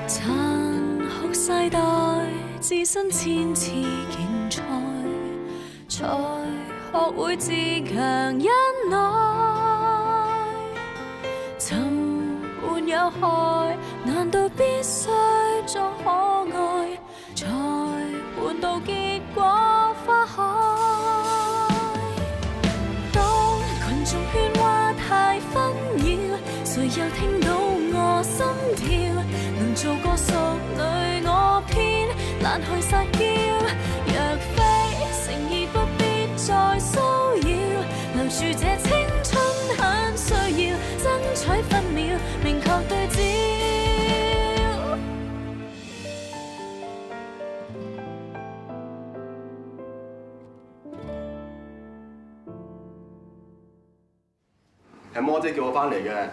殘酷世代，置身千次競賽，才學會自強忍耐。沉沒有害，難道必須裝可愛，才換到結果花開？當群眾喧嘩太紛擾，誰又聽到我心跳？能做個淑女，我偏懶去撒嬌。若非誠意，不必再騷擾，留住這青春很需要，爭取分秒，明確對焦。係魔姐叫我翻嚟嘅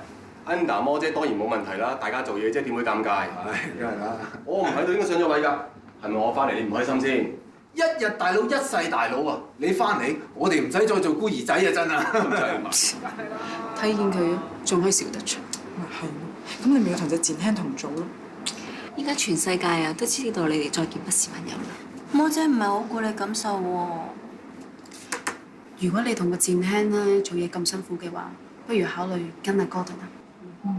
，Under 魔姐當然冇問題啦，大家做嘢啫，點會尷尬？唉，梗係啦。我唔喺度應該上咗位㗎，係咪我翻嚟你唔開心先？一日大佬一世大佬啊！你翻嚟，我哋唔使再做孤兒仔啊！真啊！睇見佢仲可以笑得出。咪係咯，咁你咪要同隻賤輕同組咯。依家全世界啊都知道你哋再見不是朋友啦。魔姐唔係好顧你感受喎。如果你同個賤輕咧做嘢咁辛苦嘅話，不如考慮跟阿 Gordon 啊。咩？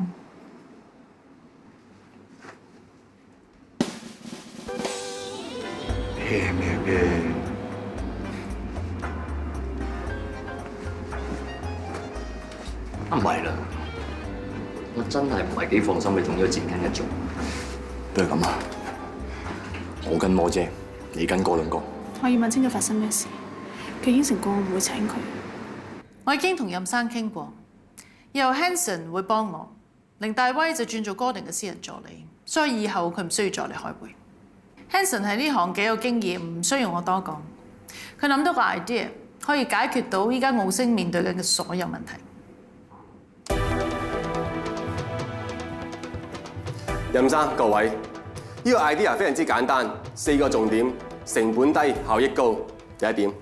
唔係啦，我真係唔係幾放心你同呢個賤人一組。都係咁啊！我跟魔姐，你跟哥倫哥。我要問清楚發生咩事。佢應承過我唔會請佢。我已經同任生傾過，以後 Hanson 會幫我，凌大威就轉做 Gordon 嘅私人助理，所以以後佢唔需要再嚟開會。Hanson 喺呢行幾有經驗，唔需要我多講。佢諗到個 idea 可以解決到依家澳星面對緊嘅所有問題。任生各位，呢個 idea 非常之簡單，4個重點：成本低、效益高。第一點，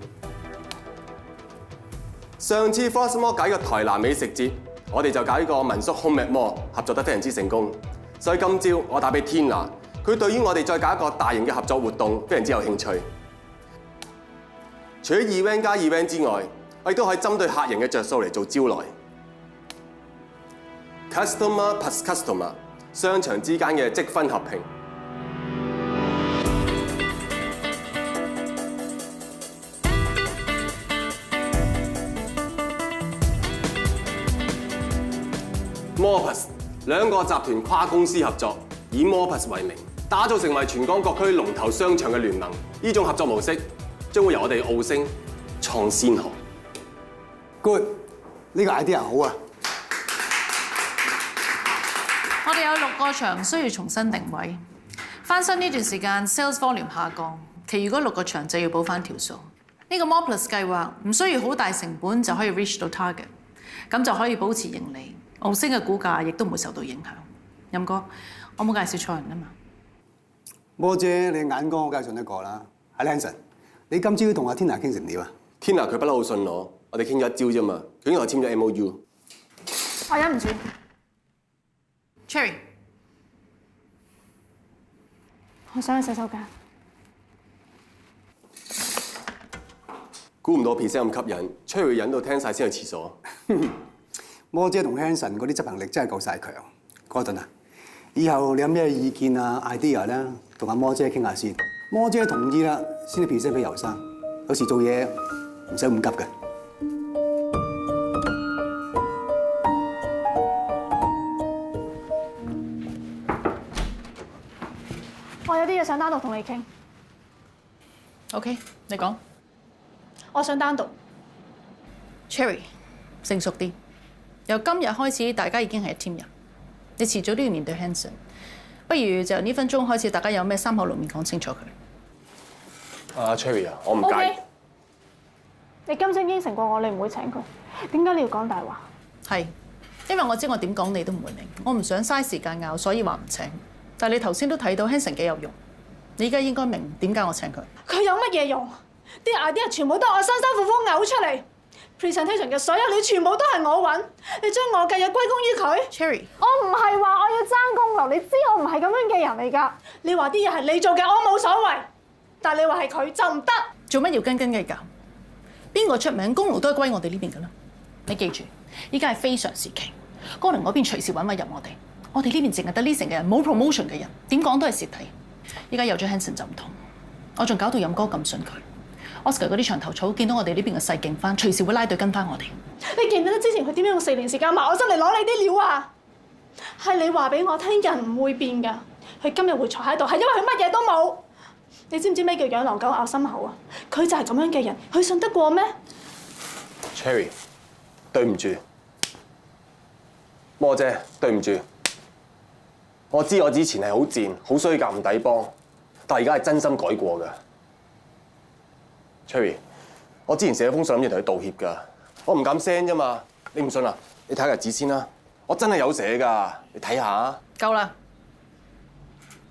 上次 Frostmore 搞個台南美食節，我哋就搞呢個民宿 Home at Mall， 合作得非常之成功。所以今朝我打俾 Tina， 佢對於我哋再搞一個大型嘅合作活動非常之有興趣。除咗 event 加 event 之外，我亦都可以針對客人嘅着數嚟做招來。Customer plus customer， 商場之間嘅積分合併。Morpus 兩個集團跨公司合作，以 Morpus 為名，打造成為全港各區龍頭商場嘅聯盟。呢種合作模式將會由我哋澳星創先河。Good， 呢個 idea 好啊！我哋有6個場需要重新定位，翻新呢段時間 sales volume 下降，其餘嗰6個場就要補翻條數。呢個 Morpus 計劃唔需要好大成本就可以 reach 到 target， 咁就可以保持盈利。澳星嘅股價亦都唔會受到影響。任哥，我冇介紹錯人啊嘛。魔姐，你眼光我梗係信得過啦。阿 Hanson， 你今朝同阿 Tina 傾成點啊 Tina 佢不嬲好信我，我哋傾咗一朝啫嘛，佢已經同我簽咗 MOU。我忍唔住。Cherry， 我想去洗手間。估唔到 present 咁吸引，Cherry忍到聽晒先去廁所。魔姐同 Hanson 嗰啲執行力真係夠晒強。Gordon啊，以後你有咩意見啊 idea 咧，同阿魔姐傾下先。魔姐同意啦，先至 present 俾尤生。有時做嘢唔使咁急嘅。我有啲嘢想單獨同你傾。OK， 你講。我想單獨。Cherry， 成熟啲。由今日開始，大家已經係一 team 人。你遲早都要面對 Hanson， 不如就由呢分鐘開始，大家有咩3口6面講清楚佢。阿 Cherry 啊，我唔介意。Okay. 你今朝應承過我，你唔會請佢，點解你要講大話？係，因為我知我點講你都唔會明，我唔想嘥時間拗，所以話唔請。但係你頭先都睇到 Hanson 幾有用，你而家應該明點解我請佢。佢有乜嘢用？啲 idea 全部都係我辛辛苦苦嘔出嚟 presentation 嘅所有料全部都係我揾，你將我嘅嘢歸功於佢。 Cherry， 我唔係話我要爭功勞，你知我唔係咁樣嘅人嚟㗎。你話啲嘢係你做嘅，我冇所謂，但你話係佢就唔得。做乜要斤斤計較？邊個出名，功勞都係歸我哋呢邊㗎啦。你記住，依家係非常時期，哥倫嗰邊隨時揾位入我哋呢邊淨係得呢成嘅人，冇 promotion 嘅人，點講都係蝕底。依家有咗 Hanson 就唔同，我仲搞到任哥咁信佢。Oscar 嗰啲長頭草見到我哋呢邊嘅勢勁翻，隨時會拉隊跟翻我哋。你記唔記得之前佢點樣用4年時間埋我身嚟攞你啲料啊？係你話俾我聽，人唔會變㗎。佢今日會坐喺度，係因為佢乜嘢都冇。你知唔知咩叫養狼狗咬心口啊？佢就係咁樣嘅人，佢信得過咩 Cherry， 對唔住，魔姐，對唔住。我知我之前係好賤、好衰格、唔抵幫，但係而家係真心改過㗎。Cherry， 我之前寫封信諗住同佢道歉㗎，我唔敢 send 啫嘛。你唔信啊？你睇下日子先啦，我真係有寫㗎，你睇下。夠啦，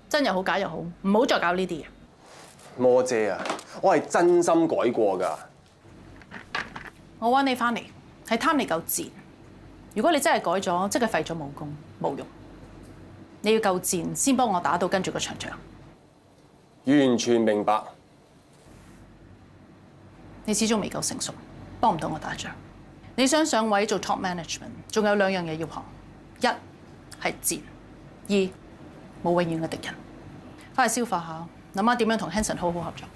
真又好，假又好，唔好再搞呢啲嘢。魔姐啊，我係真心改過㗎。我揾你翻嚟係貪你夠賤。如果你真係改咗，即係廢咗武功，冇用。你要夠賤先幫我打到跟住個場仗。完全明白。你始終未夠成熟，幫唔到我打仗。你想上位做 top management， 仲有2樣嘢要學：一係賤，二冇永遠嘅敵人。翻去消化下，諗下點樣同 Hanson 好好合作。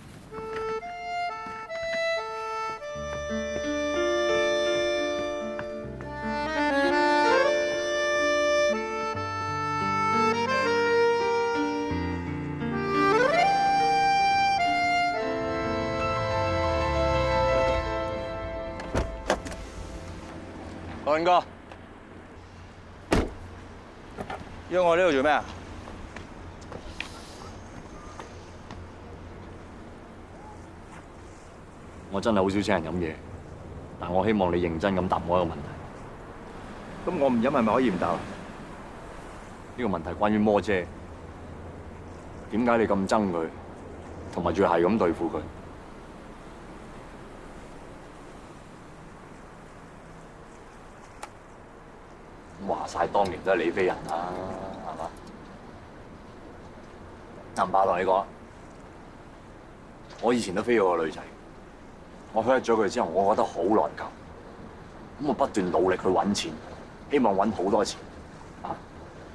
倫哥，約我呢度做咩啊？我真係好少請人飲嘢，但我希望你認真咁答我一個問題。咁我唔飲係咪可以唔答？呢個問題關於魔姐，點解你咁憎佢，同埋仲係咁對付佢？話晒當年都係你飛人啦，係嘛？唔怕同你講，我以前都飛過個女仔，我 hurt 咗佢之後，我覺得好內疚。咁我不斷努力去揾錢，希望揾好多錢，啊，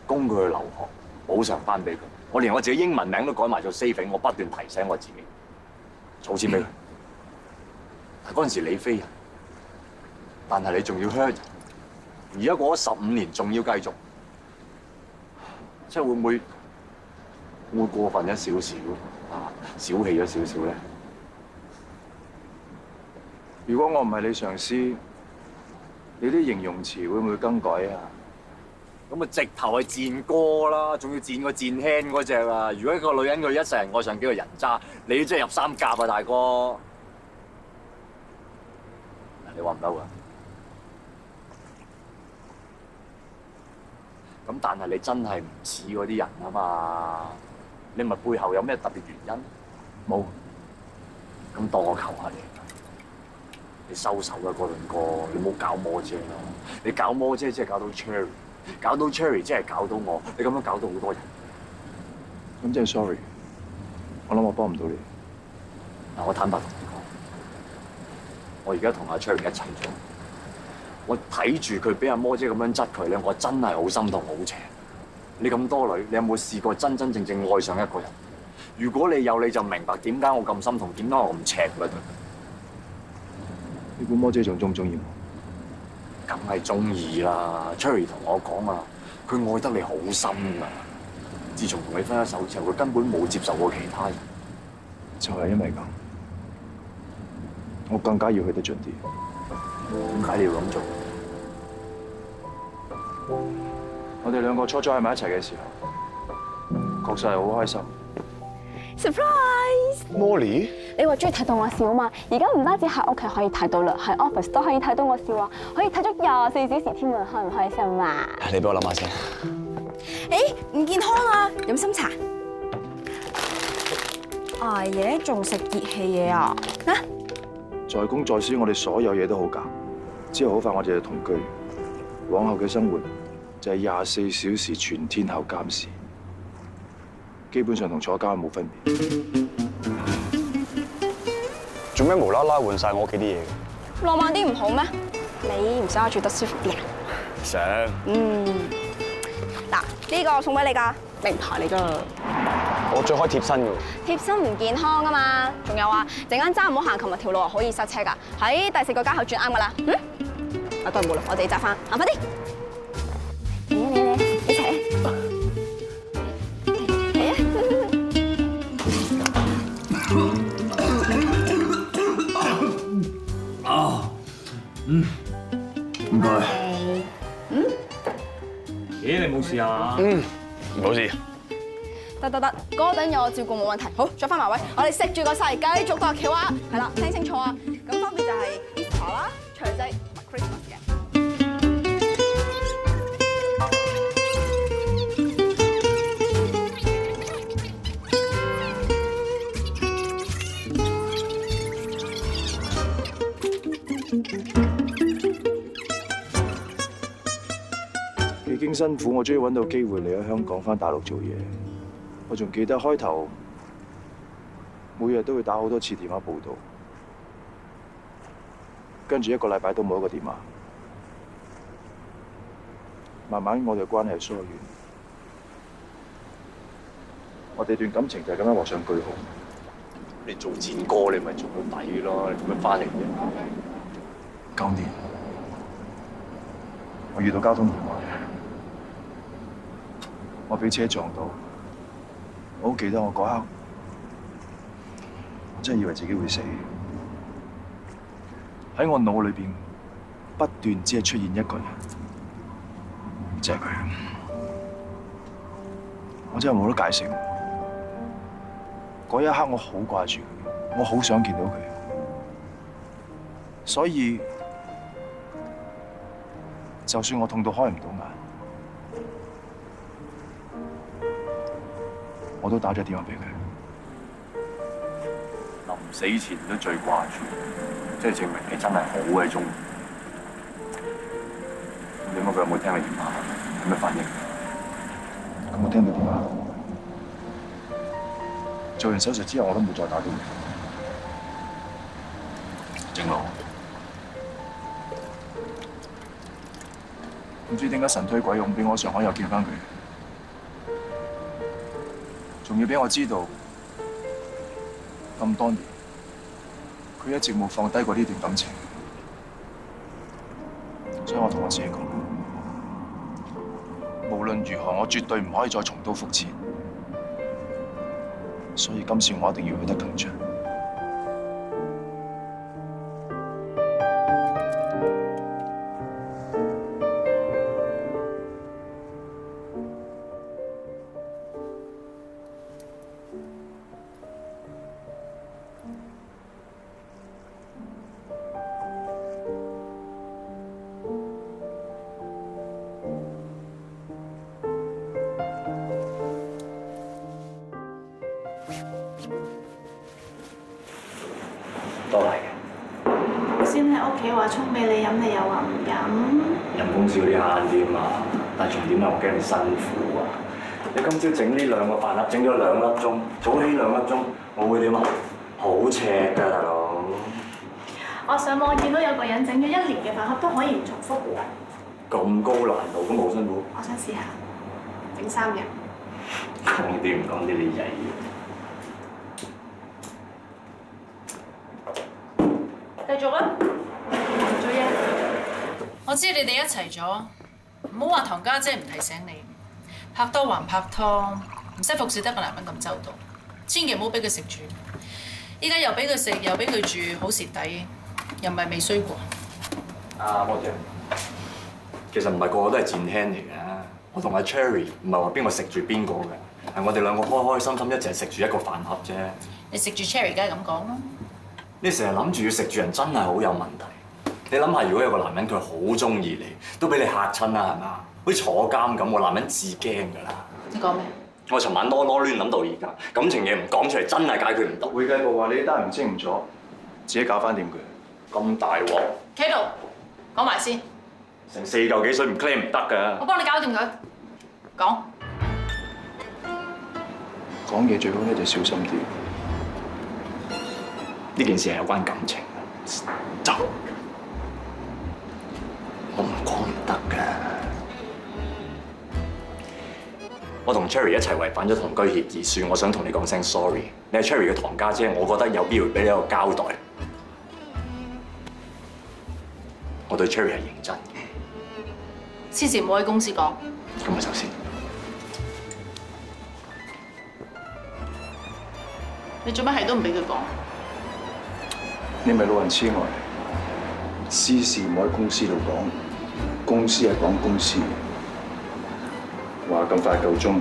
供佢去留學，補償翻俾佢。我連我自己英文名都改埋做 saving， 我不斷提醒我自己，儲錢俾佢。但嗰陣時你飛人，但係你仲要 hurt 人。而家過咗15年，仲要繼續，即係會唔會過分一少少啊？小氣咗少少咧？如果我唔係你上司，你啲形容詞會唔會更改啊？咁啊，直頭係賤哥啦，仲要賤過賤輕嗰只啊！如果一個女人佢一世人愛上幾個人渣，你真係入三甲啊，大哥！你話唔嬲啊？咁但係你真係唔似嗰啲人啊嘛？你咪背後有咩特別原因？冇。咁當我求下你收手啦，哥倫哥，你唔好搞魔姐啦！你搞魔姐即係搞到 Cherry， 搞到 Cherry 即係搞到我，你咁樣搞到好多人。咁真係 sorry， 我諗我幫唔到你。嗱，我坦白同你講，我而家同阿 Cherry 一齊咗。我睇住佢俾阿魔姐咁樣質佢咧，我真係好心痛好邪。你咁多女，你有冇試過真真正正愛上一個人？如果你有，你就明白點解我咁心痛，點解我咁邪佢對佢。你估魔姐仲鍾唔鍾意我？梗係中意啦 ！Cherry 同我講啊，佢愛得你好深啊！自從同你分咗手之後，佢根本冇接受過其他人。就係因為咁，我更加要去得盡啲。點解你要咁做？我哋兩個初初喺埋一齊嘅時候，確實係好開心。Surprise！Molly， 你話中意睇到我笑嘛？而家唔單止喺屋企可以睇到啦，喺 office 都可以睇到我笑啊！可以睇足24小時添啊，開唔開心啊？你俾我諗下先。誒，唔健康啊！飲心茶。捱夜仲食熱氣嘢啊！在公在私，我哋所有嘢都好假。之後好快我哋就同居，往後嘅生活就係24小時全天候監視，基本上同坐監冇分別。做咩無啦啦換晒我屋企啲嘢？浪漫啲唔好咩？你唔想我住得舒服啲啊？想。嗱，呢個送俾你㗎，名牌嚟㗎。我最開貼身㗎。貼身唔健康啊嘛，仲有啊，陣間揸唔好行琴日條路啊，可以塞車㗎。喺第4個街口轉啱㗎啦。啊，對冇啦，我哋揸翻，行快啲。嚟，一齊。唔該。咦，你冇事啊？冇事。得，嗰陣有我照顧冇問題。好，再翻埋位，我哋食住個勢，繼續度橋啊！係啦，聽清楚啊！咁分別就係 Easter 啦、除夕同埋 Christmas 嘅。幾經辛苦，我終於揾到機會嚟咗香港返大陸做嘢。我仲記得開頭每日都會打好多次電話報到，跟住1個禮拜都冇一個電話。慢慢我哋關係疏遠，我哋段感情就係咁樣畫上句號。你做賤哥，你咪做到底咯，你做乜翻嚟嘅9年，我遇到交通意外，我俾車撞到。我好記得我嗰刻，我真係以為自己會死。喺我腦裏邊不斷只係出現一個人，就係佢。我真係冇得解釋。嗰一刻我好掛住佢，我好想見到佢，所以就算我痛到開唔到眼，我都打咗電話俾佢。臨死前都最掛住，即係證明你真係好鬼鍾意。點解佢有冇聽你電話？有咩反應？咁我聽到電話。做完手術之後，我都冇再打電話。正路。唔知點解神推鬼用，俾我上海又見翻佢，仲要俾我知道咁多年，佢一直冇放低過呢段感情，所以我同我自己講，無論如何，我絕對唔可以再重蹈覆轍，所以今次我一定要去得更盡。多嚟嘅。先喺屋企話沖俾你飲，你又話唔飲。人工少啲慳啲嘛，但係重點係我驚你辛苦啊！你今朝整呢2個飯盒，整咗2粒鐘，早起2粒鐘，我會點啊？好赤㗎，大佬！我上網見到有個人整咗1年嘅飯盒都可以唔重複喎。咁高難度咁好辛苦？我想試下整3日。講啲唔講啲，你曳嘅。繼續啦，做嘢。我知你哋一齊咗，唔好話唐家姐唔提醒你，拍拖還拍拖，唔使服侍得個男人咁周到，千祈唔好俾佢食住。依家又俾佢食，又俾佢住，好蝕底，又唔係未衰過。摩姐，其實唔係個個都係賤輕嚟嘅。我同阿 Cherry 唔係話邊個食住邊個嘅，係我哋2個開開心心一齊食住一個飯盒啫。你食住 Cherry 梗係咁講啦。你成日諗住要食住人，真係好有問題。你諗下，如果有個男人佢好中意你，都俾你嚇親啦，係嘛？好似坐監咁，個男人至驚㗎啦。你講咩？我尋晚囉囉攣諗到而家，感情嘢唔講出嚟，真係解決唔到。會計部話你單唔清唔楚，自己搞翻掂佢。咁大鑊！企度，講埋先。成4嚿幾水唔 claim 唔得㗎。我幫你搞掂佢。講。講嘢最好咧就小心啲。呢件事係有關感情，走。我唔講唔得㗎。我同 Cherry 一齊違反咗同居協議書，我想同你講聲 sorry。你係 Cherry 嘅堂家姐，我覺得有必要俾你一個交代。我對 Cherry 係認真嘅。私事唔好喺公司講。咁咪走先。你做咩係都唔俾佢講？你咪老人痴呆，私事唔好喺公司度講，公司係講公司。話咁快夠鐘，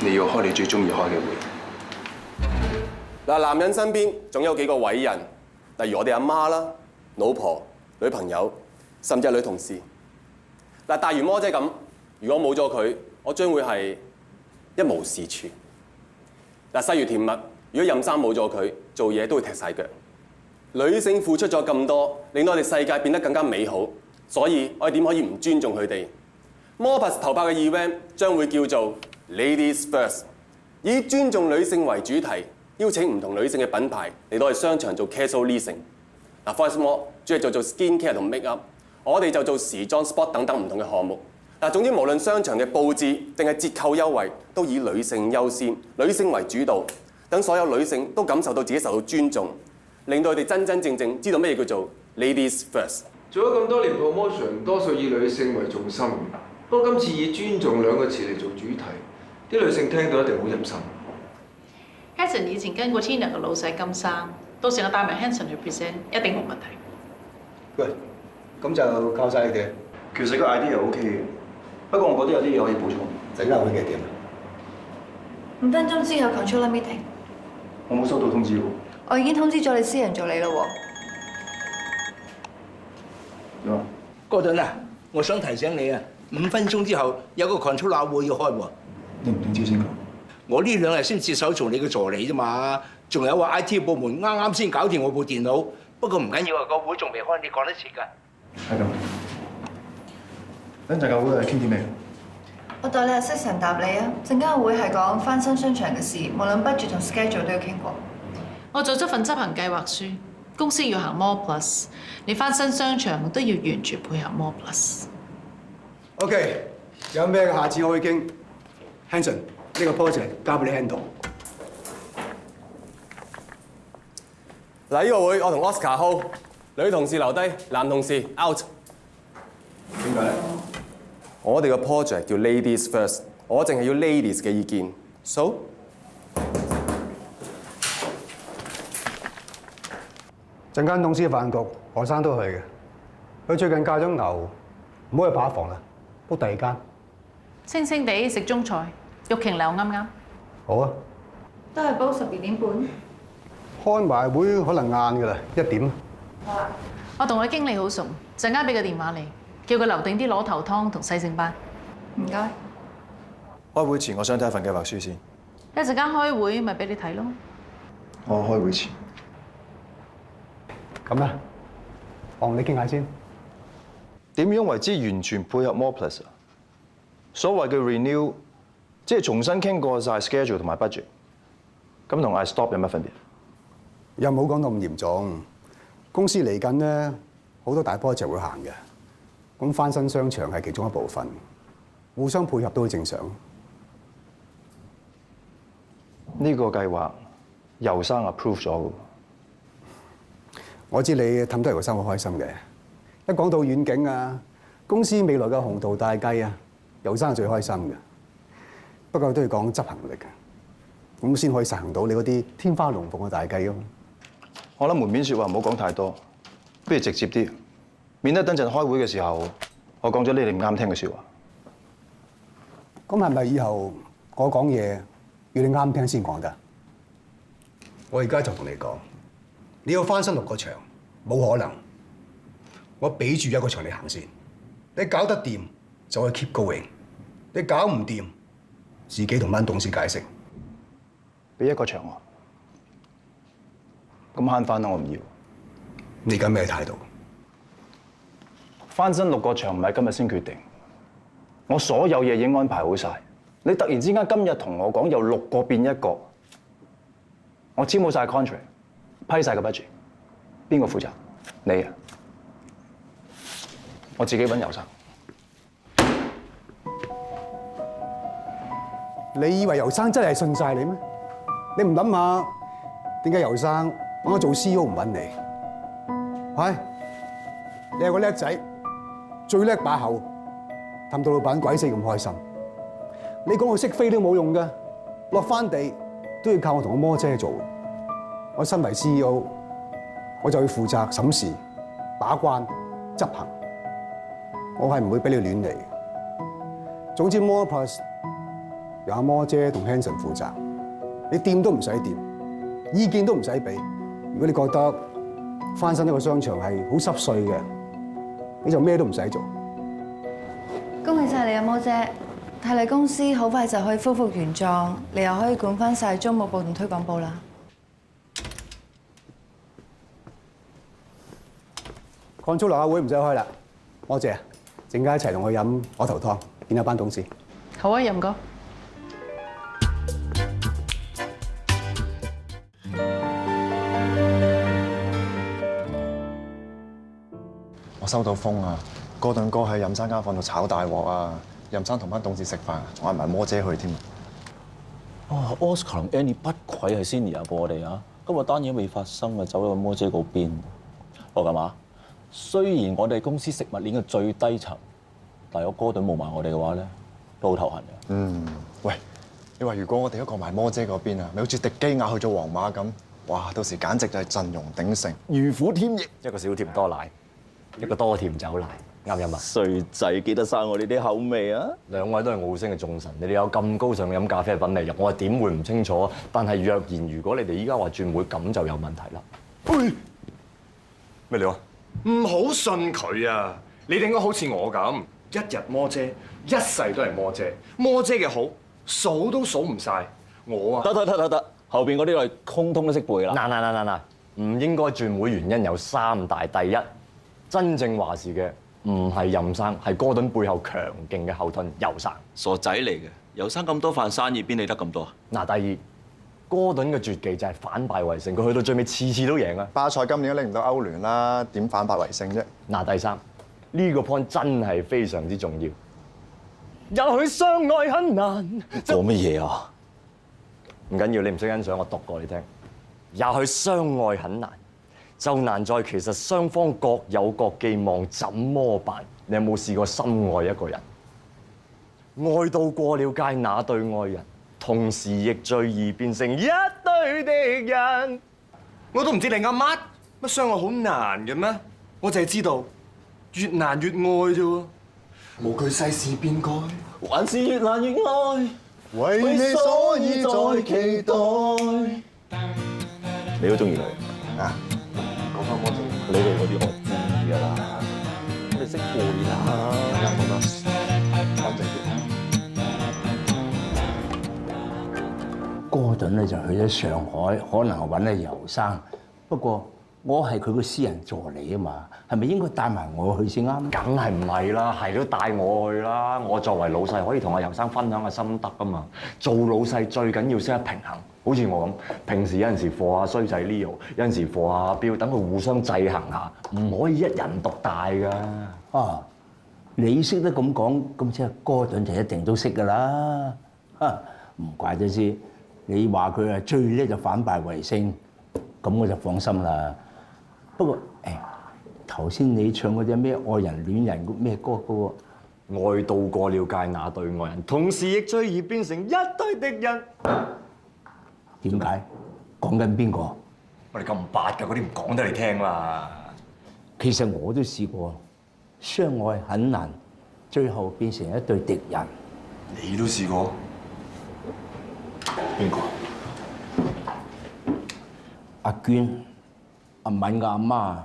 你要開你最中意開嘅會。嗱，男人身邊總有幾個偉人，例如我哋阿媽啦、老婆、女朋友，甚至係女同事。嗱，大如魔姐咁，如果冇咗佢，我將會係一無是處。嗱，細如甜蜜，如果任生冇咗佢，做嘢都會踢晒腳。女性付出咗咁多，令到我哋世界變得更加美好，所以我哋點可以唔尊重佢哋？Moreplus 投拍嘅 event 將會叫做 Ladies First， 以尊重女性為主題，邀請唔同女性嘅品牌嚟到我哋商場做 casual leasing。嗱 ，Forest Mall 主要做 skin care 同 make up， 我哋就做時裝 sport 等等唔同嘅項目。嗱，總之無論商場嘅佈置定係折扣優惠，都以女性優先，女性為主導，等所有女性都感受到自己受到尊重，令到佢哋真真正正知道咩叫做 Ladies First。做咗咁多年 promotion， 多數以女性為重心。不過今次以尊重2個字嚟做主題，啲女性聽到一定好入心。Hanson 以前跟過 Tina 嘅老細金生，到時我帶埋 Hanson 去 present， 一定冇問題。喂，咁就靠晒你哋。其實個 idea OK 嘅，不過我覺得有啲嘢可以補充。整間會幾點啊？5分鐘之後 controller meeting。我冇收到通知喎。我已經通知咗你私人助理啦喎。點啊？哥頓啊，我想提醒你啊，5分鐘之後有個 controller會要開喎。你唔點知先講？我呢2日先接手做你嘅助理啫嘛，仲有話 IT 部門啱啱先搞掂我部電腦，不過唔緊要啊，個會仲未開，你講得切㗎。係咁。等陣間會係傾啲咩？我代你 assistant 答你啊，陣間會係講翻新商場嘅事，無論 budget 同 schedule 都要傾過。我做咗份執行計劃書，公司要行 Moreplus， 你翻新商場都要完全配合 Moreplus。OK， 有咩下次我去傾。Hanson， 呢個 project 交俾你 handle。嗱，呢個會我同 Oscar hold， 女同事留低，男同事 out。點解？我哋個 project 叫 Ladies First， 我淨係要 ladies 嘅意見。So， 陣間董事飯局，何生都去嘅。佢最近戒咗牛，唔好去扒房啦，book第2間。清清地食中菜，玉瓊樓啱啱？好啊。都係煲12點半。開埋會可能晏㗎啦，1點。好啊。我同佢經理好熟，陣間俾個電話你，叫佢留定啲螺頭湯同西星斑。唔該。開會前我想睇份計劃書先。一陣間開會咪俾你睇咯。我開會前。咁啦，同你傾下先。點樣為之完全配合 Moreplus 啊？所謂嘅 renew， 即係重新傾過晒 schedule 同埋 budget。咁同 I stop 有乜分別？又冇講到咁嚴重。公司嚟緊咧，好多大 project 會行嘅。咁翻新商場係其中一部分，互相配合都好正常。呢個計劃游生 approve 咗嘅。我知你氹得游生好開心嘅。一講到遠景啊，公司未來嘅宏圖大計啊，游生係最開心嘅。不過都要講執行力嘅，咁先可以實行到你嗰啲天花龍鳳嘅大計啊嘛。我諗門面説話唔好講太多，不如直接啲，免得等陣開會嘅時候，我講咗呢啲唔啱聽嘅説話。咁係咪以後我講嘢要你啱聽先講得？我而家就同你講，你要翻新6個場，冇可能。我俾住1個場你行先，你搞得掂就可以 keep going， 你搞唔掂，自己同班董事解釋。俾1個場我，咁慳翻啦，我唔要。你而家咩態度？翻新6個場唔係今日先決定，我所有嘢已經安排好晒。你突然之間今日同我講由6個變1個，我簽好晒 contract， 批晒個 budget， 邊個負責？你啊？我自己揾游生。你以為游生真係信晒你咩？你唔諗下點解游生揾我做 CEO 唔揾你？係你係個叻仔，最叻把口，氹到老闆鬼死咁開心。你講我識飛都冇用㗎，落翻地都要靠我同我魔姐做。我身為 CEO， 我就要負責審視、把關、執行。我係唔會俾你亂嚟。總之 More Plus 由阿魔姐同 Hanson 負責，你掂都唔使掂，意見都唔使俾。如果你覺得翻新一個商場係好濕碎嘅，你就咩都唔使做。恭喜晒你啊，魔姐！睇你公司好快就可以恢復原狀，你又可以管翻晒租務部同推廣部啦。擴租樓下會唔使開啦，魔姐，陣間一齊同我飲鵝頭湯，見下班董事。好啊，任哥。我收到風啊，哥頓哥喺任生間房度炒大鑊啊！任生同班董事食飯，仲嗌埋魔姐去添。哦 ，Oscar 同 Annie 不愧係 senior 過我哋啊！今日單嘢未發生啊，走咗去魔姐嗰邊。我幹嘛？雖然我哋公司食物鏈嘅最低層，但係我哥頓冇埋我哋嘅話咧，都好頭痕嘅。喂，你話如果我哋一個埋魔姐嗰邊啊，咪好似迪基亞去咗皇馬咁，哇！到時簡直就係陣容鼎盛，如虎添翼。一個少甜多奶，一個多甜酒奶。啱唔啱啊？衰仔記得晒我哋啲口味啊！兩位都係澳星嘅眾神，你哋有咁高尚嘅飲咖啡品味，我係點會唔清楚？但係若然如果你哋依家話轉會，咁就有問題啦。喂，咩料啊？唔好信佢啊！你哋應該好似我咁，一日魔姐，一世都係魔姐。魔姐嘅好數都數唔晒。我啊，得，後邊嗰啲我哋通通都識背啦。嗱，唔應該轉會原因有3大。第一，真正話事嘅唔係任生，係哥頓背後強勁嘅後盾游生。傻仔嚟嘅，游生咁多飯生意，邊理得咁多啊？嗱，第二，哥頓嘅絕技就係反敗為勝，佢去到最尾次次都贏啊！巴塞今年都拎唔到歐聯啦，點反敗為勝啫？嗱，第三，呢個 point 真係非常之重要。也許相愛很難。講乜嘢啊？唔緊要，你唔識欣賞，我讀過你聽。也許相愛很難，就難在其實雙方各有各寄望，怎麼辦？你有冇試過深愛一個人？愛到過了界那對愛人，同時亦最易變成一對敵人。我都唔知你啱乜相愛好難嘅咩？我淨係知道越難越愛啫喎。無懼世事變改，還是越難越愛。為你所以在期待。你都中意佢啊？講翻魔姐，你哋嗰啲我知㗎啦，我哋識背啦。啱啦，乾淨啲。哥頓咧就去咗上海，可能揾阿游生。不過我係佢個私人助理啊嘛，係咪應該帶埋我去先啱？梗係唔係啦，係都帶我去啦。我作為老細，可以同阿游生分享下心得㗎嘛。做老細最緊要識得平衡，好似我咁，平時有陣時課下衰仔 Leo，有陣時課下阿彪，等佢互相制衡下，唔可以一人獨大㗎。啊，你識得咁講，咁即係哥頓就一定都識㗎啦。啊，唔怪得知你話佢係最叻就反敗為勝，咁我就放心啦。不過頭先你唱嗰隻咩愛人戀人咩歌嗰個愛到過了界那對愛人，同時亦最易變成一對敵人。點解？講緊邊個？我哋咁白㗎，嗰啲唔講得你聽啦。其實我都試過，相愛很難，最後變成一對敵人。你都試過？邊個？阿娟、阿敏嘅阿媽，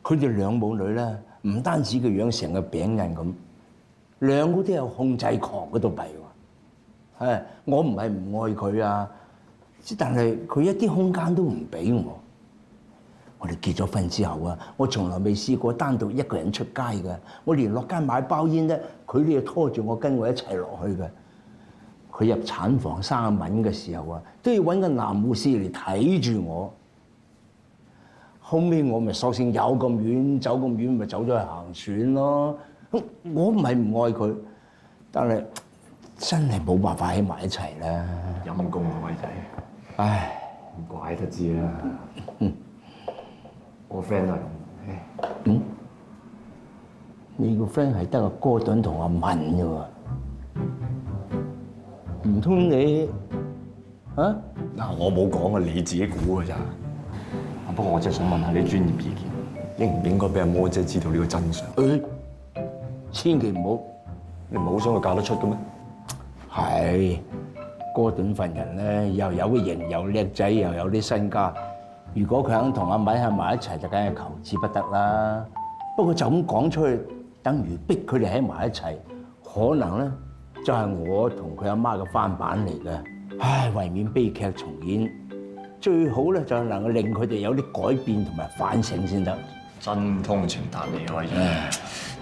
佢哋兩母女咧，唔單止個樣成個餅人咁，兩個都有控制狂嗰度弊喎。係，我唔係唔愛佢啊，但係佢一啲空間都唔俾我。我哋結咗婚之後啊，我從來未試過單獨一個人出街㗎。我連落街買包煙咧，佢都要拖住我跟我一齊落去嘅。佢入產房生敏嘅時候啊，都要揾個男護士嚟睇住我。後尾我咪索性有咁遠走咁遠，咪走咗去行船咯。我唔係唔愛佢，但係真係冇辦法喺埋一齊啦。陰公啊，偉仔！唉，唔怪得知啦。我 friend 啊，你個 friend 係得阿哥頓同阿敏啫喎，唔通你啊？嗱，我冇講啊，你自己估㗎咋。不過我真係想問下你專業意見，應唔應該俾阿摩姐知道呢個真相？千祈唔好，你唔係好想佢嫁得出嘅咩？係，哥頓份人咧，又有型又叻仔，又有啲身家。如果佢肯同阿米喺埋一齊，就梗係求之不得啦。不過就咁講出去，等於逼佢哋喺埋一齊，可能咧就係我同佢阿媽嘅翻版嚟嘅。唉，為免悲劇重演，最好咧就係能夠令佢哋有啲改變同埋反省先得。真通情達理可以，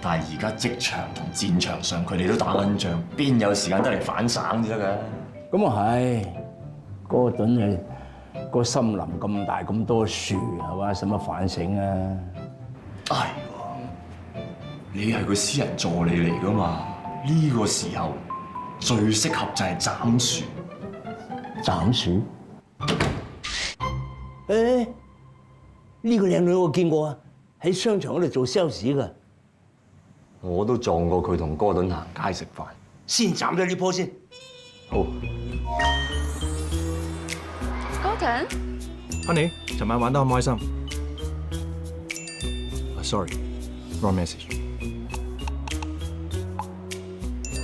但係而家職場同戰場上，佢哋都打緊仗，邊有時間得嚟反省先得㗎？咁啊係，哥頓係個森林咁大咁多樹係嘛，使乜反省啊？係喎，你係佢私人助理嚟㗎嘛？呢個時候最適合就係斬樹。斬樹？誒，呢個靚女我見過啊！喺商場嗰度做 sales 㗎，我都撞過佢同哥頓行街食飯。先斬咗呢棵先。好。Gordon， Honey， 尋晚玩得好唔開心。Sorry，wrong message。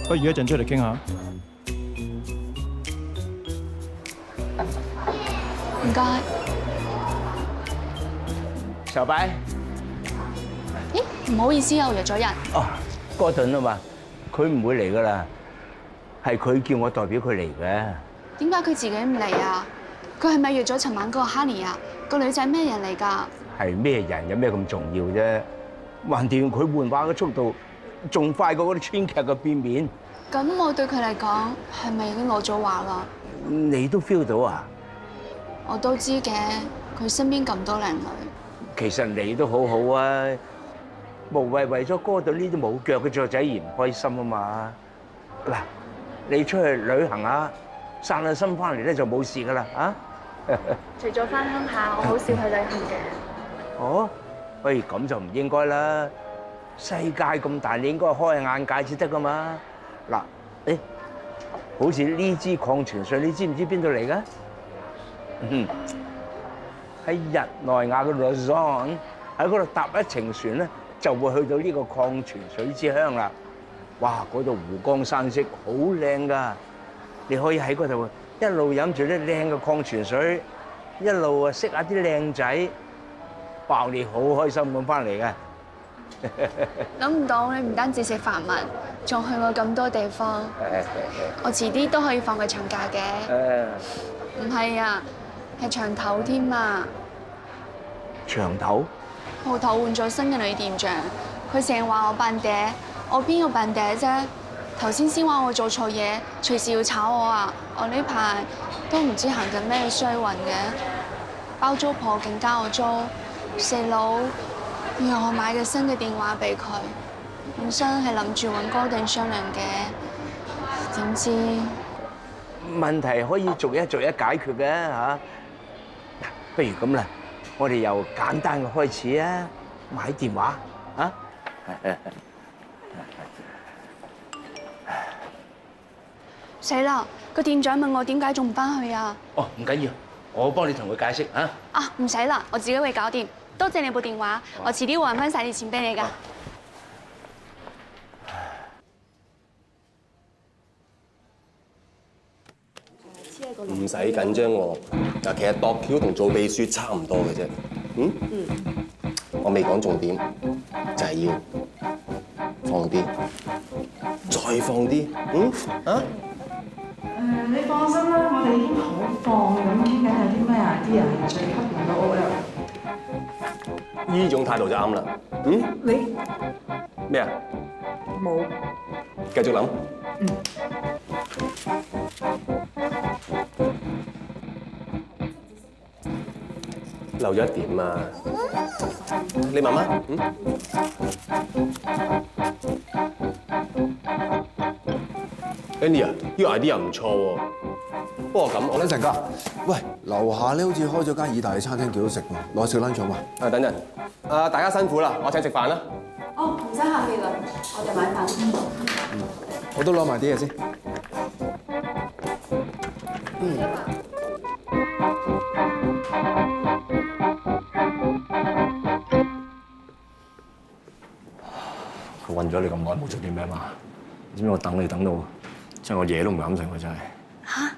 不如一陣出嚟傾下。唔該。小白。咦，唔好意思啊，我約咗人。哦，哥頓啊嘛，佢唔會嚟噶啦，係佢叫我代表佢嚟嘅。點解佢自己唔嚟啊？佢係咪約咗尋晚嗰個 Honey 啊？個女仔咩人嚟㗎？係咩人有咩咁重要啫？橫掂佢換話嘅速度仲快過嗰啲川劇嘅變面。咁我對佢嚟講係咪已經攞咗話啦？你都 feel 到啊？我都知嘅，佢身邊咁多靚女。其實你都好好啊，無謂為咗哥頓呢啲冇腳嘅雀仔而唔開心啊嘛。嗱，你出去旅行下，散下心翻嚟咧就冇事噶啦啊！除咗翻鄉下，我好少去旅行嘅。哦，喂，咁就唔應該啦。世界咁大，你應該開眼界先得噶嘛。嗱，誒，好似呢支礦泉水，你知唔知邊度嚟㗎？喺日內瓦嘅 Lausanne， 喺嗰度搭一程船咧，就會去到呢個礦泉水之鄉啦。哇！嗰度湖光山色，好靚㗎。你可以喺嗰度一路飲住啲靚嘅礦泉水，一路啊識下啲靚仔，爆你好開心咁翻嚟嘅。諗唔到你唔單止食飯文，仲去過咁多地方。我遲啲都可以放佢長假嘅。唔係啊，係長頭添啊！長頭？鋪頭換咗新嘅女店長，佢成日話我扮嗲，我邊個扮嗲啫？頭先話我做錯嘢，隨時要炒我啊！我呢排都唔知行緊咩衰運嘅，包租婆勁加我租，細佬讓我買個新嘅電話俾佢，本身係諗住揾哥頓商量嘅，點知問題可以逐一解決嘅嚇。嗱，不如咁啦，我哋由簡單嘅開始啊，買電話啊。死啦！個店長問我點解仲唔翻去啊？哦，唔緊要，我幫你同佢解釋啊。啊，唔使啦，我自己會搞掂。多謝你部電話，我遲啲會還翻晒啲錢俾你㗎。唔使緊張喎。嗱，其實度橋同做秘書差唔多嘅啫。我未講重點，就係要放啲，再放啲。你放心啦，我哋已經好放咁傾緊有啲咩 idea 係最吸引到我嘅。呢種態度就啱啦。嗯？你咩啊？冇。繼續諗。漏咗一點啊！你慢慢。Andy 啊，呢個 idea 唔錯喎。不過咁，等陣哥，喂，樓下咧好似開咗間意大利餐廳，幾好食喎，攞去食 lunch 好嘛？等陣。大家辛苦啦，我請食飯啦。哦，唔使客氣啦，我哋買飯。我都攞埋啲嘢先。佢韞咗你咁耐，冇做啲咩嘛？知唔知我等你等到，即係我嘢都唔敢食喎，真係。吓？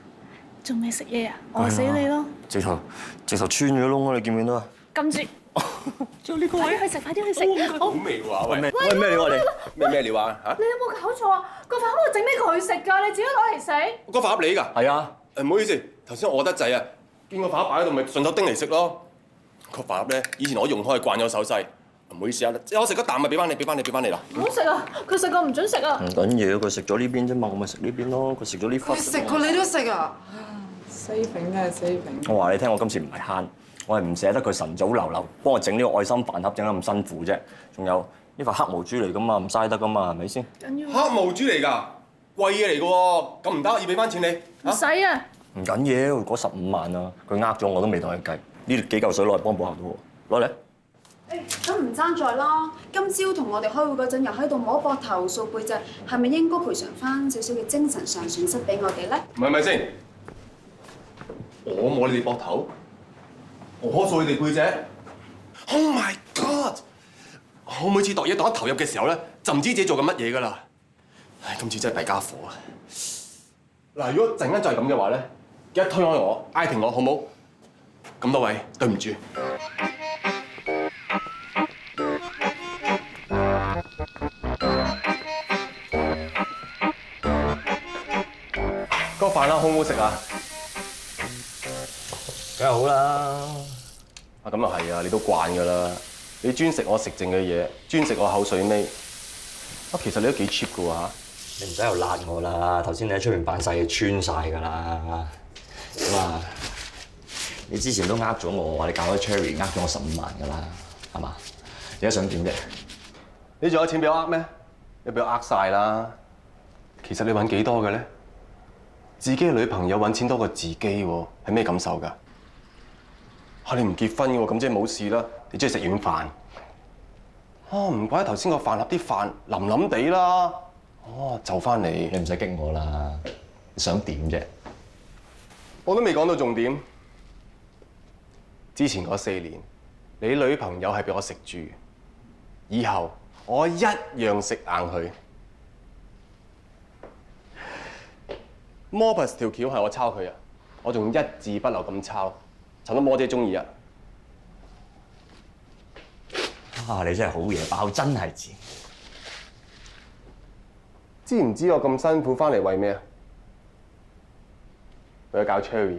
仲未食嘢啊？餓死你咯！直頭穿咗窿啊！你見唔見到啊？撳住。做呢個快啲去食，快啲去食。好味喎！喂咩料啊你？咩料啊？嚇？你有冇搞錯啊？個飯盒我整俾佢食㗎，你自己攞嚟食。個飯盒你㗎？係啊。唔好意思，頭先我餓得滯啊，見個飯盒擺喺度，咪順手叮嚟食咯。個飯盒咧，以前我用開慣咗手勢，唔好意思啊，我食一啖咪俾翻你啦。唔好食啊！佢食過唔準食啊！唔緊要，佢食咗呢邊啫嘛，我咪食呢邊咯。佢食咗呢忽。佢食過你都食啊！死餅啊死餅！我話你聽，我今次唔係慳，我係唔捨得佢晨早流流幫我整呢個愛心飯盒，整得咁辛苦啫。仲有呢塊黑毛豬嚟噶嘛，唔嘥得噶嘛，係咪先？黑毛豬嚟㗎，貴嘢嚟㗎喎，咁唔得，要俾翻錢你。唔使啊！唔緊要，嗰15萬啊，佢呃咗我都未同佢計，呢幾嚿水攞嚟幫補下都喎，攞嚟。咁唔爭在啦！今朝同我哋開會嗰陣，又喺度摸膊頭、掃背脊，係咪應該賠償翻少少嘅精神上損失俾我哋咧？唔係咪先？我摸你哋膊頭，我掃你哋背脊。Oh my god！ 我每次度嘢度得投入嘅時候咧，就唔知自己做緊乜嘢㗎啦。唉，今次真係弊家伙啊！嗱，如果陣間再係咁嘅話咧，記得推開我，嗌停我，好冇？咁多位，對唔住。個飯啦，好唔好食啊？梗係好啦。啊，咁又係啊，你都慣㗎啦。你專食我食剩嘅嘢，專食我口水尾。啊，其實你都幾 cheap 㗎喎嚇。你唔使又辣我啦，頭先你喺出面扮晒嘢穿晒㗎啦。咁啊，你之前都呃咗我，話你教咗 Cherry 呃咗我15萬㗎啦，係嘛？而家想點啫？你仲有錢俾我呃咩？你俾我呃晒啦。其實你揾幾多嘅咧？自己嘅女朋友揾錢多過自己喎，係咩感受㗎？嚇你唔結婚嘅喎，咁即係冇事啦。你中意食軟飯？哦，唔怪得頭先個飯盒啲飯腍腍地啦。哦，就翻嚟。你唔使激我啦，你想點啫？我都未講到重點。之前嗰4年，你女朋友係俾我食住，以後我一樣食硬佢。Morpus 條橋係我抄佢啊，我仲一字不漏咁抄，襯到摩姐中意啊！啊，你真係好嘢，把口真係賤。知唔知我咁辛苦翻嚟為咩啊？為咗搞 Cherry。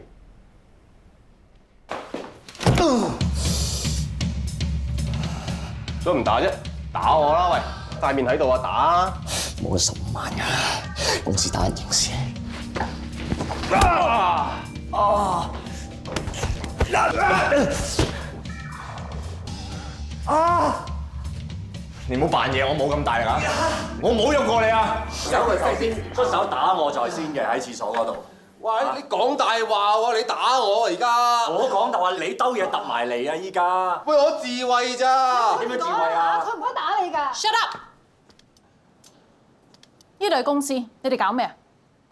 做乜唔打啫？打我啦！喂，塊面喺度啊，打啊！冇咗15萬㗎，公司打人刑事。你唔好扮嘢，我冇咁大力啊！我冇喐過你啊！有佢頭先出手打我在先嘅，喺廁所嗰度。喂，你講大話喎！你打我而家。我講大話，你兜嘢揼埋嚟啊！依家。喂，我自衛咋？點樣自衛啊？佢唔可以打你㗎。Shut up！呢度係公司，你哋搞咩啊？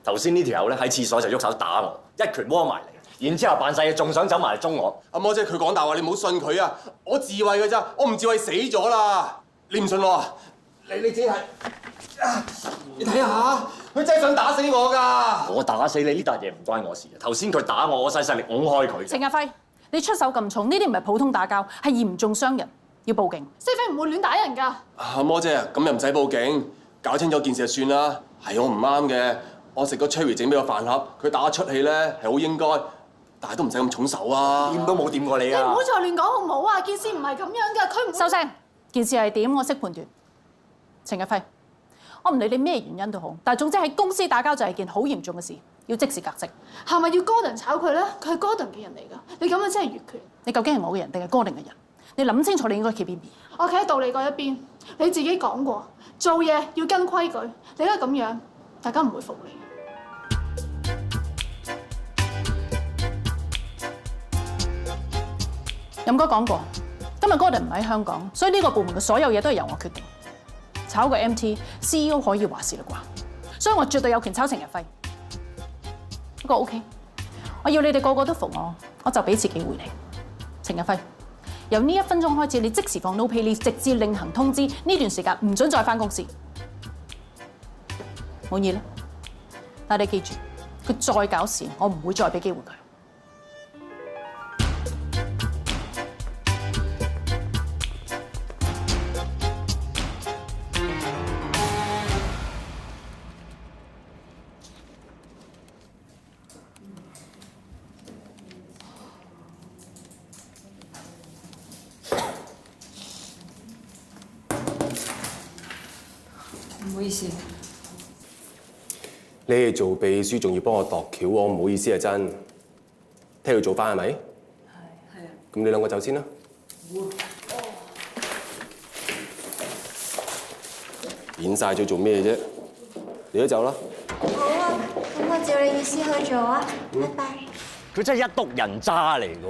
頭先呢條友咧喺廁所就喐手打我，一拳摸埋嚟，然之後扮晒嘢，仲想走埋嚟中我。阿摩姐佢講大話，你唔好信佢啊！我自衛㗎咋，我唔自衛死咗啦！你唔信我啊？你自己睇，你睇下，佢真係想打死我㗎！我打死你呢笪嘢唔關我事啊！頭先佢打我，我細細力拱開佢。程亞輝，你出手咁重，呢啲唔係普通打交，係嚴重傷人，要報警。西菲唔會亂打人㗎。阿摩姐啊，咁又唔使報警，搞清楚件事就算啦。係我唔啱嘅，我食個 Cherry 整俾個飯盒，佢打出氣咧係好應該。但係都唔使咁重手啊！掂都冇掂過你你唔好再亂講好唔好啊？件事唔係咁樣㗎，佢唔會收聲！件事係點，我識判斷。程日輝，我唔理你咩原因都好，但係總之喺公司打交就係件好嚴重嘅事，要即時革職。係咪要 Gordon 炒佢咧？佢係 Gordon 嘅人嚟㗎，你咁樣真係越權。你究竟係我嘅人定係 Gordon 嘅人？你諗清楚你應該企邊邊？我企喺道理嗰一邊。你自己講過，做嘢要跟規矩。你而家咁樣，大家唔會服你。任哥講過，今日 Gordon 唔喺香港，所以呢個部門嘅所有嘢都係由我決定。炒個 MT、CEO 可以話事啦啩，所以我絕對有權炒程日輝。不過 OK， 我要你哋個個都服我，我就俾次機會你。程日輝，由呢1分鐘開始，你即時放 no pay leave， 直至另行通知，呢段時間唔准再返公司。滿意啦？但係你記住，佢再搞事，我唔會再俾機會佢。唔好意思，你哋做秘書仲要幫我度橋，我唔好意思啊真。聽佢做翻係咪？係啊。咁你兩個走先啦。演晒咗做咩啫？你都走啦。好啊，咁我照你意思去做啊。拜拜。佢真係一篤人渣嚟㗎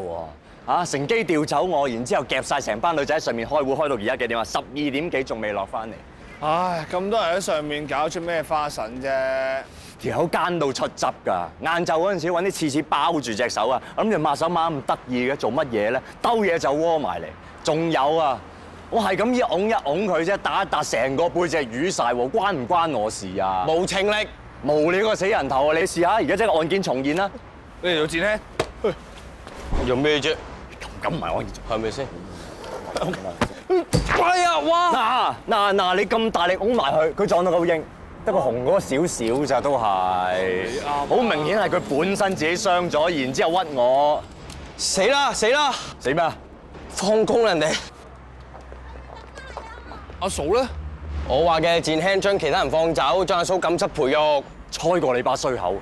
喎！乘機調走我，然之後夾晒成班女仔喺上面開會，開到而家幾點啊？12點幾仲未落翻嚟。唉，咁多人喺上面搞出咩花神啫？條友奸到出汁㗎！晏晝嗰陣時揾啲廁紙包住隻手啊，諗住抹手抹咁得意嘅，做乜嘢咧？兜嘢就窩埋嚟。仲有啊，我係咁一擁佢啫，打一打成個背脊瘀晒喎，關唔關我事啊？無情力，無你個死人頭啊！你試下，而家即係案件重現啦！你哋做戰咧？用咩啫？咁唔係案件，係咪先？喂啊！哇！嗱，你咁大力擁埋佢，佢撞到個應，得個紅嗰少少咋都係。好明顯係佢本身自己傷咗，然之後屈我。死啦！死咩啊？放工人哋。阿嫂咧？我話嘅賤輕將其他人放走，將阿嫂禁室培育。猜過你把衰口。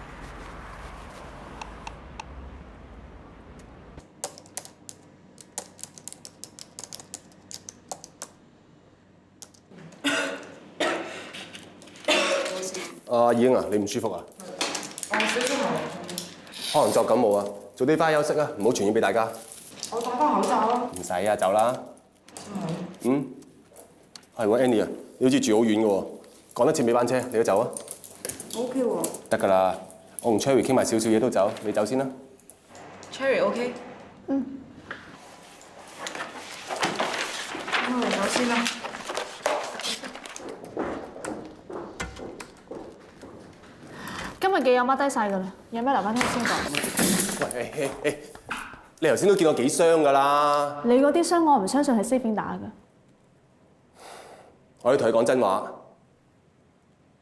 阿已經啊，你唔舒服啊？我少少可能作感冒啊，早啲翻休息啊，唔好傳染俾大家。我戴翻口罩啊。唔使啊，走啦。係喎 Annie 啊，你好似住好遠嘅喎，趕得切尾班車，你都走啊 OK 喎。得㗎啦，我同 Cherry 傾埋少少嘢都走，你走先啦。Cherry OK。咁我哋走先啦。今日嘅嘢我 mark 低晒㗎啦，有咩留翻聽先講。喂，你頭先都見我幾傷㗎啦。你嗰啲傷我唔相信係 Saving 打㗎。我要同你講真話。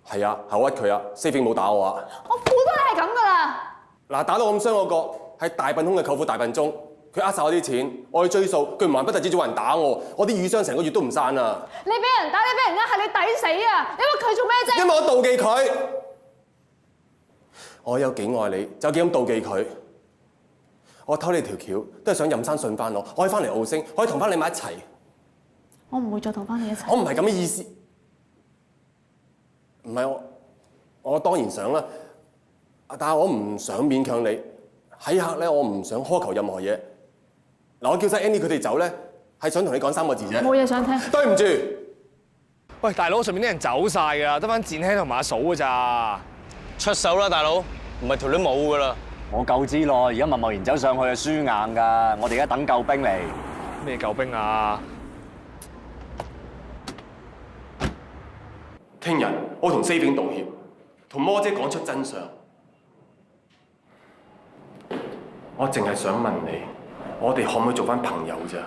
係啊，係屈佢啊 ，Saving 冇打我啊。我估到你係咁㗎啦。嗱，打到咁傷嗰個係大笨兇嘅舅父大笨鐘，佢呃晒我啲錢，我去追數，佢唔還不特止仲有人打我，我啲瘀傷成個月都唔散啊。你俾人打，你俾人呃，係你抵死啊！你話佢做咩啫？因為我妒忌佢。我有幾愛你，就幾咁妒忌佢。我偷你條橋，都係想任生信翻我，我可以翻嚟澳星，可以同翻你埋一齊。我唔會再同翻你一齊。我唔係咁嘅意思。唔係我當然想啦，但係我唔想勉強你。喺客咧，我唔想苛求任何嘢。嗱，我叫晒 Annie 佢哋走咧，係想同你講3個字啫。冇嘢想聽。對唔住。喂，大佬，上面啲人走晒㗎，得翻戰輕同埋阿嫂㗎咋？出手啦，大佬，唔係條女冇㗎啦。我夠知咯，而家貿然走上去係輸硬㗎。我哋而家等救兵嚟。咩救兵啊？聽日我同 Saving 道歉，同魔姐講出真相。我淨係想問你，我哋可唔可以做翻朋友咋？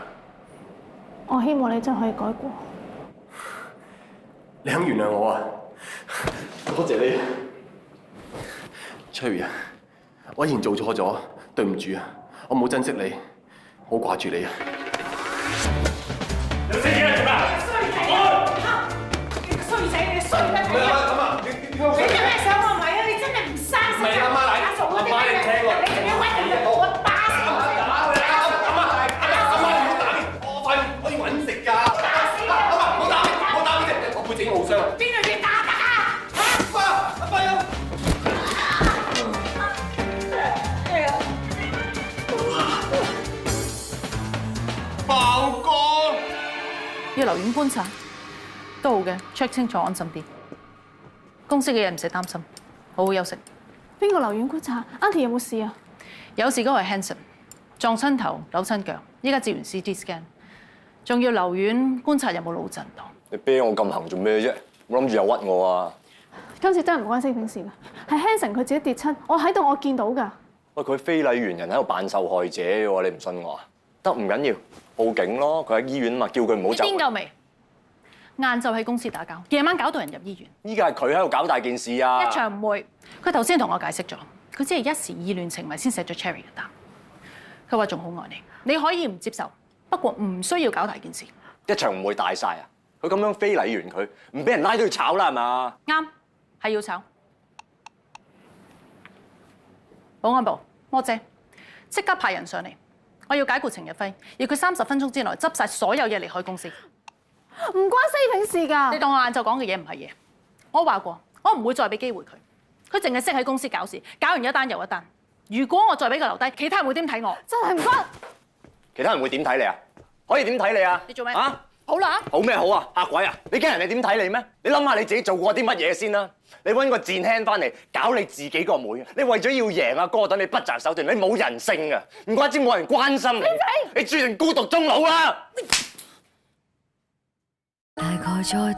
我希望你真係可以改過。你肯原諒我啊？多謝你，Cherry 啊！我以前做錯咗，對唔住啊！我冇珍惜你，好掛住你啊！有死嘢做咩？衰仔啊！衰仔，你衰得你啊！咁啊，你做咩想我咪啊？你真係唔生性！唔係阿媽嚟，阿媽你聽我，你仲要揾人嚟我打死我！阿媽你唔好打我，我快可以揾食㗎！打死我！阿媽唔好打，唔好打呢隻，我背脊冇傷。邊度要打得啊？阿媽有。爆哥，要留院觀察都好嘅，check 清楚安心啲。公司嘅嘢唔使擔心，好好休息。邊個留院觀察 ？Auntie 有冇事啊？有事嗰個係 Hanson， 撞親頭、扭親腳，依家接完 CT scan， 仲要留院觀察有冇腦震盪。你啤我咁行做咩啫？我諗住又屈我啊！今次真係唔關 Stephen 事㗎，係 Hanson 佢自己跌親，我喺度我見到㗎。喂，佢非禮完人喺度扮受害者喎，你唔信我啊？得，唔緊要，報警咯。佢喺醫院嘛，叫佢唔好走。癲夠未？晏晝喺公司打交，夜晚搞到人入醫院。依家係佢喺度搞大件事啊！一場誤會，佢頭先同我解釋咗，佢只係一時意亂情迷先寫咗 Cherry 嘅單。佢話仲好愛你，你可以唔接受，不過唔需要搞大件事。一場誤會大晒啊！佢咁樣非禮完佢，唔俾人拉都要炒啦，係嘛？啱，係要炒。保安部，魔姐，即刻派人上嚟，我要解僱程日輝，要佢30分鐘之內執晒所有嘢離開公司。唔關 Stephen 事㗎。你當我晏晝講嘅嘢唔係嘢。我話過，我唔會再俾機會佢。佢淨係識喺公司搞事，搞完一單又一單。如果我再俾佢留低，其他人會點睇我？真係唔關。其他人會點睇你啊？可以點睇你啊？你做咩？啊？好啦。好咩好啊？嚇鬼啊！你驚人哋點睇你咩？你諗下你自己做過啲乜嘢先啦？你揾個賤輕翻嚟搞你自己個妹，你為咗要贏阿哥，等你不擇手段，你冇人性啊！唔怪之冇人關心你，你注定孤獨終老啦！大概再多